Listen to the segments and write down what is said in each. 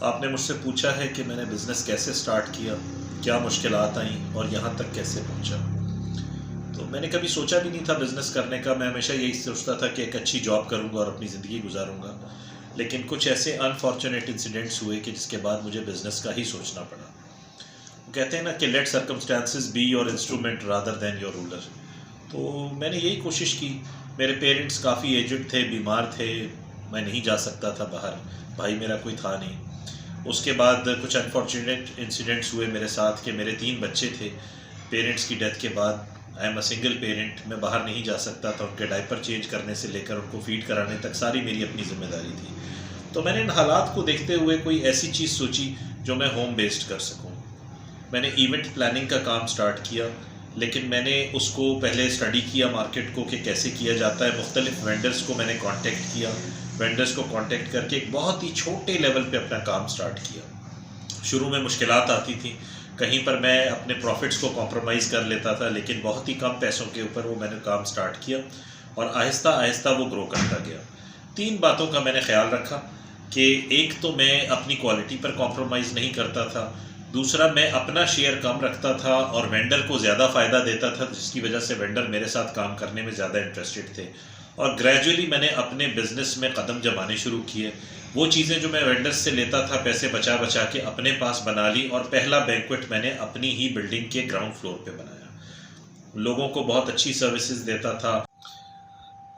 आपने मुझसे पूछा है कि मैंने बिज़नेस कैसे स्टार्ट किया, क्या मुश्किलात आई और यहाँ तक कैसे पहुँचा। तो मैंने कभी सोचा भी नहीं था बिज़नेस करने का। मैं हमेशा यही सोचता था कि एक अच्छी जॉब करूँगा और अपनी ज़िंदगी गुजारूँगा। लेकिन कुछ ऐसे अनफॉर्चुनेट इंसिडेंट्स हुए कि जिसके बाद मुझे बिज़नेस का ही सोचना पड़ा। वो कहते हैं ना कि let circumstances be your instrument rather than your ruler. तो मैंने यही कोशिश की। मेरे पेरेंट्स काफ़ी एजड थे, बीमार थे, मैं नहीं जा सकता था बाहर, भाई मेरा कोई था नहीं। उसके बाद कुछ अनफॉर्चुनेट इंसिडेंट्स हुए मेरे साथ कि मेरे 3 बच्चे थे। पेरेंट्स की डेथ के बाद I am a single parent, मैं बाहर नहीं जा सकता था। उनके डायपर चेंज करने से लेकर उनको फीड कराने तक सारी मेरी अपनी ज़िम्मेदारी थी। तो मैंने इन हालात को देखते हुए कोई ऐसी चीज़ सोची जो मैं होम बेस्ड कर सकूं। मैंने इवेंट प्लानिंग का काम स्टार्ट किया, लेकिन मैंने उसको पहले स्टडी किया मार्केट को कि कैसे किया जाता है। मुख्तलिफ वेंडर्स को मैंने कांटेक्ट किया, वेंडर्स को कांटेक्ट करके एक बहुत ही छोटे लेवल पे अपना काम स्टार्ट किया। शुरू में मुश्किलात आती थी, कहीं पर मैं अपने प्रॉफिट्स को कॉम्प्रोमाइज़ कर लेता था, लेकिन बहुत ही कम पैसों के ऊपर वो मैंने काम स्टार्ट किया और आहिस्ता आहिस्ता वो ग्रो करता गया। 3 बातों का मैंने ख्याल रखा कि एक तो मैं अपनी क्वालिटी पर कॉम्प्रोमाइज़ नहीं करता था, दूसरा मैं अपना शेयर कम रखता था और वेंडर को ज़्यादा फ़ायदा देता था, जिसकी वजह से वेंडर मेरे साथ काम करने में ज़्यादा इंटरेस्टेड थे। और ग्रेजुअली मैंने अपने बिज़नेस में कदम जमाने शुरू किए। वो चीज़ें जो मैं वेंडर्स से लेता था पैसे बचा बचा के अपने पास बना ली और पहला बैंक्वेट मैंने अपनी ही बिल्डिंग के ग्राउंड फ्लोर पे बनाया। लोगों को बहुत अच्छी सर्विसेज देता था।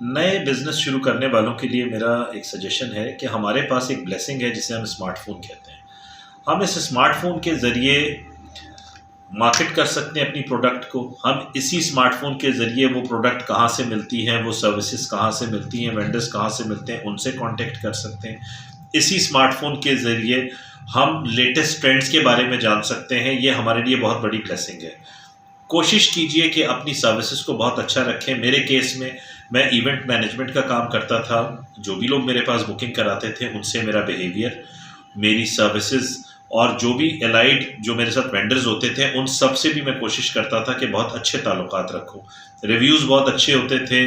नए बिज़नेस शुरू करने वालों के लिए मेरा एक सजेशन है कि हमारे पास एक ब्लेसिंग है जिसे हम स्मार्टफोन कहते हैं। हम इस स्मार्टफोन के ज़रिए मार्केट कर सकते हैं अपनी प्रोडक्ट को। हम इसी स्मार्टफोन के ज़रिए वो प्रोडक्ट कहाँ से मिलती हैं, वो सर्विसेज कहाँ से मिलती हैं, वेंडर्स कहाँ से मिलते हैं, उनसे कांटेक्ट कर सकते हैं। इसी स्मार्टफोन के ज़रिए हम लेटेस्ट ट्रेंड्स के बारे में जान सकते हैं। ये हमारे लिए बहुत बड़ी ब्लेसिंग है। कोशिश कीजिए कि अपनी सर्विसेज को बहुत अच्छा रखें। मेरे केस में मैं इवेंट मैनेजमेंट का काम करता था। जो भी लोग मेरे पास बुकिंग कराते थे उनसे मेरा बिहेवियर, मेरी सर्विसेज और जो भी एलाइड जो मेरे साथ वेंडर्स होते थे उन सब से भी मैं कोशिश करता था कि बहुत अच्छे ताल्लुकात रखूं। रिव्यूज़ बहुत अच्छे होते थे।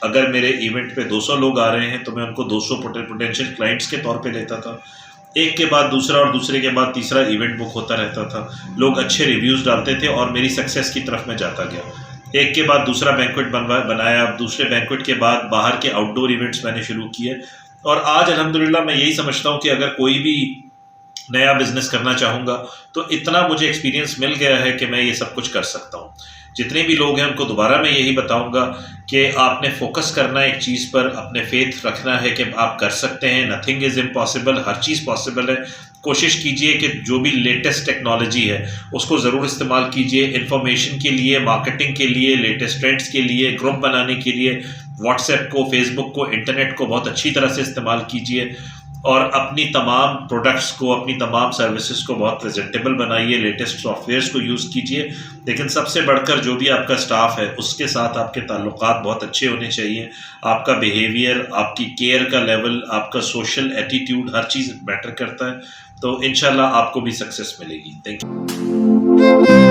अगर मेरे इवेंट पे 200 लोग आ रहे हैं तो मैं उनको 200 पोटेंशियल क्लाइंट्स के तौर पे लेता था। एक के बाद दूसरा और दूसरे के बाद तीसरा इवेंट बुक होता रहता था। लोग अच्छे रिव्यूज़ डालते थे और मेरी सक्सेस की तरफ मैं जाता गया। एक के बाद दूसरा बैंक्वेट बनाया। दूसरे बैंक्वेट के बाद बाहर के आउटडोर इवेंट्स मैंने शुरू किए। और आज अल्हम्दुलिल्लाह मैं यही समझता हूँ कि अगर कोई भी नया बिजनेस करना चाहूँगा तो इतना मुझे एक्सपीरियंस मिल गया है कि मैं ये सब कुछ कर सकता हूँ। जितने भी लोग हैं उनको दोबारा मैं यही बताऊंगा कि आपने फोकस करना है एक चीज़ पर, अपने फेथ रखना है कि आप कर सकते हैं। Nothing is impossible, her cheese possible है। कोशिश कीजिए कि जो भी लेटेस्ट टेक्नोलॉजी है उसको ज़रूर इस्तेमाल कीजिए। इन्फॉर्मेशन के लिए, मार्केटिंग के लिए, लेटेस्ट ट्रेंड्स के लिए, ग्रुप बनाने के लिए व्हाट्सएप को, फेसबुक को, इंटरनेट को बहुत अच्छी तरह से इस्तेमाल कीजिए और अपनी तमाम प्रोडक्ट्स को, अपनी तमाम सर्विसेज को बहुत प्रेजेंटेबल बनाइए। लेटेस्ट सॉफ्टवेयर्स को यूज़ कीजिए। लेकिन सबसे बढ़कर जो भी आपका स्टाफ है उसके साथ आपके ताल्लुकात बहुत अच्छे होने चाहिए। आपका बिहेवियर, आपकी केयर का लेवल, आपका सोशल एटीट्यूड, हर चीज़ मैटर करता है। तो इंशाल्लाह आपको भी सक्सेस मिलेगी। Thank you.